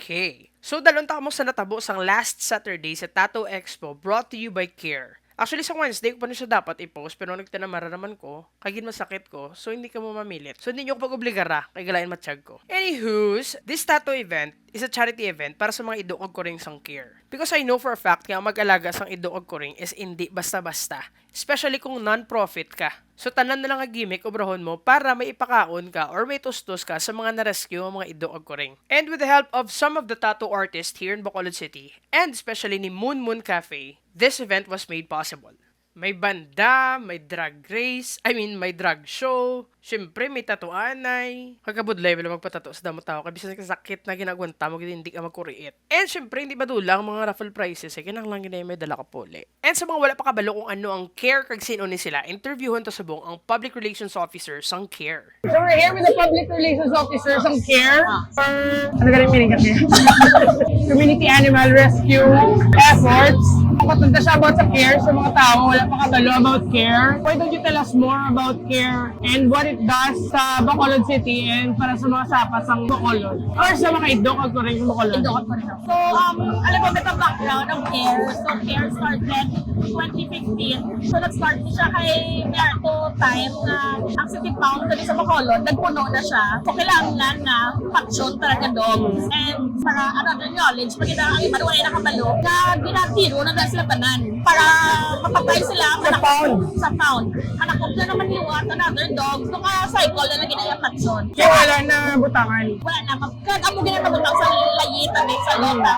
Okay. So, dalon ta mo sa natabo sang last Saturday sa Tattoo Expo brought to you by Care. Actually, sa Wednesday ko pa na siya dapat i-post pero nagtanamara naman ko, kagin masakit ko, so hindi ka mo mamilit. So, hindi nyo ko pag-obligara, kay galayan matsyag ko. Anywho's, this tattoo event is a charity event para sa mga idoog ko ring sang Care. Because I know for a fact kaya mag-alaga sang idoog ko ring is hindi basta-basta. Especially kung non-profit ka. So, tanan na lang ang gimmick obrahon mo para may ipakaon ka or may tustos ka sa mga na-rescue ang mga idoog ko ring. And with the help of some of the tattoo artists here in Bacolod City, and especially ni Moon Moon Cafe, this event was made possible. May banda, may drag race, may drag show, syempre may tatuanay. Kagabudlay, wala magpatato sa damot tao. Kabisan ka sakit na ginagwanta mo, hindi ka magkuriit. And syempre, hindi ba dulang mga raffle prizes, kinang ginay may dala ka puli. And sa mga wala pa kabalo kung ano ang Care kag sino ni sila, interviewhan to subong ang Public Relations Officer sang Care. So we're here with the Public Relations Officer sang Care for, ano ganun meaning kasi? Community Animal Rescue Efforts. Patunta siya about sa Care sa mga tao, wala pa kabalo about Care. Why don't you tell us more about Care and what it does sa Bacolod City and para sa mga sapas ng Bacolod? Or sa mga idok ako rin ng Bacolod? So, alam mo, ito background ng Care. So, Care started 2015. So, nag-start siya kay Merto time na ang City Pound sa Bacolod, nagpuno na siya. So, kailangan na paksyon talaga dogs. And para another knowledge, pag ina ang iba wala nakabalo, na ginatiro na sila tanan para mapatay sila sa pound. Manakop na naman liwat another dogs. So, cycle na lagi na yung paksyon. Kaya wala na butangan. Wala na. Amo ginatabutang sa layita sa lota.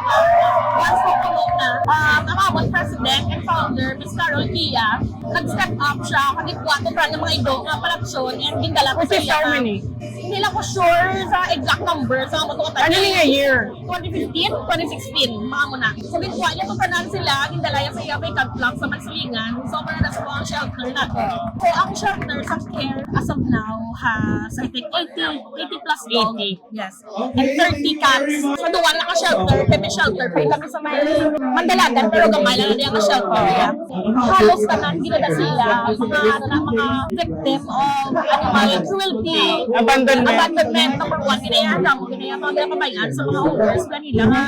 Once ko puno na, ang amon president and founder, Ms. Carol Kia, nag-step up siya, kagikwato para ng mga idong palaksyon and gindala ko Which is how many? Hindi lang ko sure sa exact number sa mga tukotan. Ano yung year? 2015, 2016, mga muna. So, gitwa niya tukanan sila, gindalaya sa iya may cutlock sa magsilingan. So, para na sa mga shelter na to. So, ang shelter sa Care, as of now, has, I think, 80 plus dogs. 80. Yes. And 30 cats. So, doon lang ang shelter, kami shelter. Pero kami sa may Mandalagan, pero gamay lang na ang shelter. Yeah. Halos kanan, ginada sila, mga victim of animal cruelty. Abandonment, number one. Ginayaan mga kabayan sa mga owners na nila nga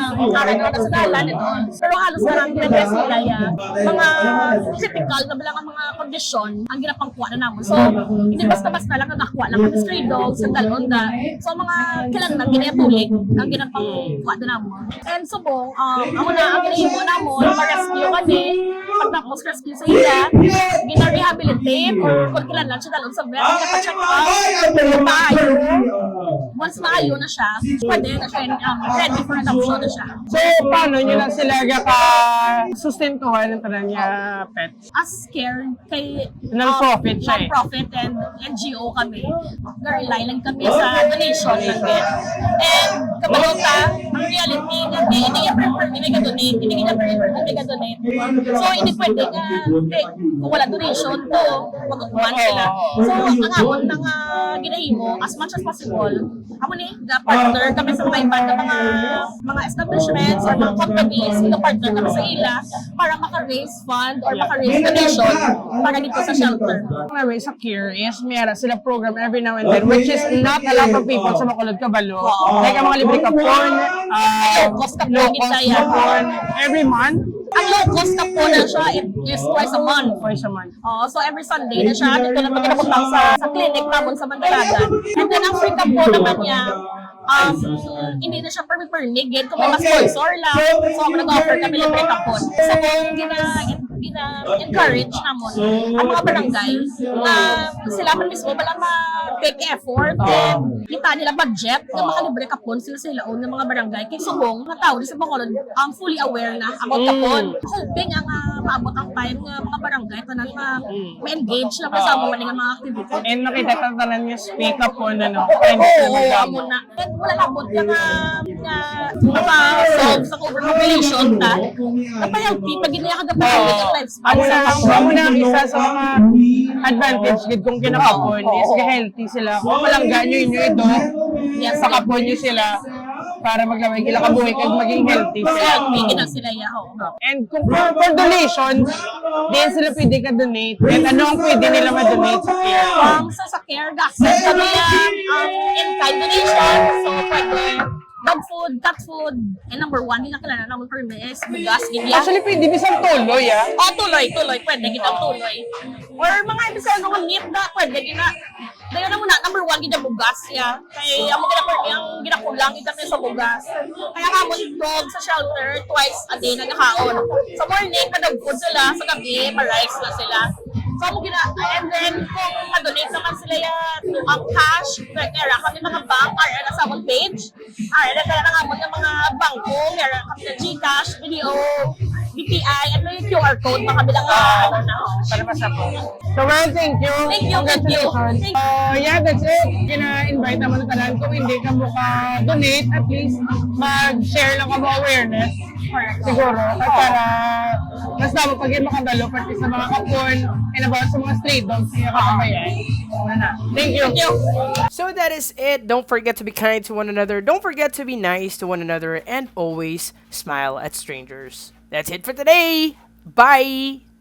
na sa dalan ito. Pero halos na lang ginagay sila mga critical na bilang ang mga kondisyon ang ginapangkuha na namin. So, hindi basta-basta lang nagakuha lang ang stray dogs, ang dalon na. So, mga kailan lang ginayatulik ang ginapangkuha na namin. And subong, ako na ang ginahimo namin, ma-rescue kami. Pagtapos rescue sa ila, gina-rehabilitate or kung kailan lang siya dalon sa vet, gina-check out, maayo. Once maayo na siya, pwede na siya ready for adoption na siya. So, paano nyo lang sila sustentuhan ng tanan niya pets? As Care, kay Non-profit siya eh. non-profit and NGO kami. Rely lang kami sa donation lang din. And kabalota, ang reality, hindi niya prefer ni donate, hindi niya prefer ni donate. So, hindi pwede nga, kung wala donation to, magkukuhan sila. So, ang amon ng ginahimo, as much as possible, ako ni, partner kami sa mga iba ng mga establishments or mga companies, partner kami sa ila para maka-raise fund or maka-raise donation para dito sa shelter. Ang way sa Care is mayroon sila program every now and then, which is not a lot of people sa Bacolod Cabalo. Like ang mga libre kapon, Low cost kapon, low cost kapon, every month, ang low cost kapon na siya is twice a month. twice a month. So every Sunday na siya, dito na pagkakaputang sa clinic namun sa Mandalagan. And then ang free kapon naman niya, hindi na siya permit kung may mas sponsor lang. So ako nag-offer kami libre kapon. So kung gina-encourage namon ang mga barangay na sila man mismo walang ma-take effort and kita nila budget na makalibre kapon sila ng mga barangay. Kaya subong, mga tao sa Bacolod fully aware na about kapon. Hoping ang maabot ang time ng mga barangay tanan ma-engage na sa mga activity. And nakita tanan niya speak up po na no. Oo, muna. And wala lang po yung solve sa overpopulation ta. Napayalti, pag hindi ka gabagay ng lifespan sa Ako na ang isa sa mga advantage gid kung kinakapon is healthy sila. Kung walang ganyo inyo ito, pakapon nyo sila para maglaway kila kabuhay kag maging healthy sila. Healthy na sila And kung for donations, din sila pwede ka-donate. And ano ang pwede nila ma-donate sa Care? Sa Care, accept kami in-kind donation. So, pwede dog food, cat food, and number 1, ginakilala naman permis, bugas, ganyan. Actually, pwede bisang tuloy, ah. Tuloy, pwede kitang tuloy. Or mga episode ng meat na, pwede gina. Dayo na muna, number 1, gina bugas, ya. Kaya ang ginakulang, ita sa bugas. Kaya kamon dog sa shelter, twice a day nagkakaon. Sa morning, pa-dog food sila, sa gabi, pa-rice na sila. So, and then, kung ma-donate naman sila ang cash, kaya kami mga bank, kaya na sa among page, kaya na kaya nga ng mga bangko, kaya kami na Gcash, video, BPI, at may QR code, makabilang Para masako. So, well, thank you. Thank you. Congratulations. Yeah, that's it. Gina-invite naman ka lang. Kung hindi ka donate, at least mag-share lang ka mo awareness. Siguro. At para mas dapat pag yung makadalo, pati sa mga kapon, and about sa mga stray dogs, yung kakabayan. Thank you. Thank you. So that is it. Don't forget to be kind to one another. Don't forget to be nice to one another. And always smile at strangers. That's it for today. Bye.